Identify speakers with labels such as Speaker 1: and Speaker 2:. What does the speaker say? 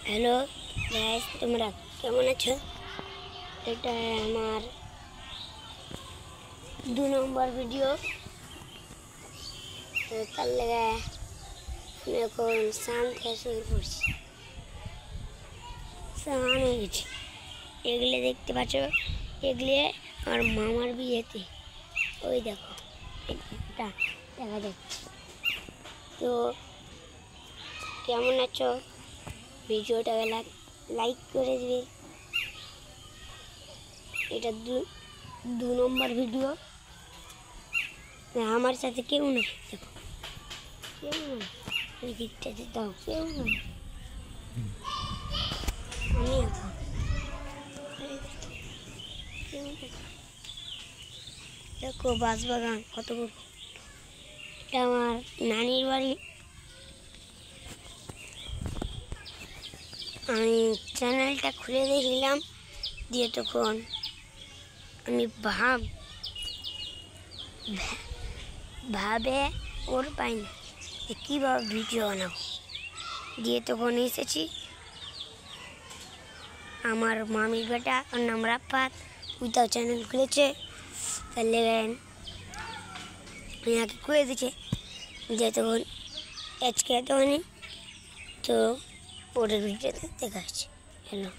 Speaker 1: Hello guys, তোমরা কেমন আছো? এটা আমার 2 নম্বর ভিডিও। তো তার লেগে আমি এখন স্নান থেকে শুয়ে পড়ছি। স্নান হয়ে গেছি। এগুলো দেখতে পাচ্ছ, এগুলো আমার মামার বিয়েতে। ওই দেখো, এটা দেখা যাচ্ছে। তো কেমন আছো? ভিডিওটাকে লাইক করে দিবে। এটা 2 নম্বর ভিডিও। আমার সাথে কেউ নেই, দেখো কেউ নেই। এই দিকটাতে দাও, কেউ নেই। আমি এখন দেখো বাঁশবাগান কত বড়। এটা আমার নানির বাড়ি। আমি চ্যানেলটা খুলে দেখলাম, দিয়ে তখন আমি ভাবে ওর পাই না যে কীভাবে ভিডিও বানাবো। দিয়ে তখন এসেছি, আমার মামির বেটা, ওর নাম রাফাত, ওইটাও চ্যানেল খুলেছে। তার লেগে আমাকে খুলে দিচ্ছে যে তখন আজকে তখনই তো ওদের ভিডিওতে দেখা হচ্ছে। হ্যালো।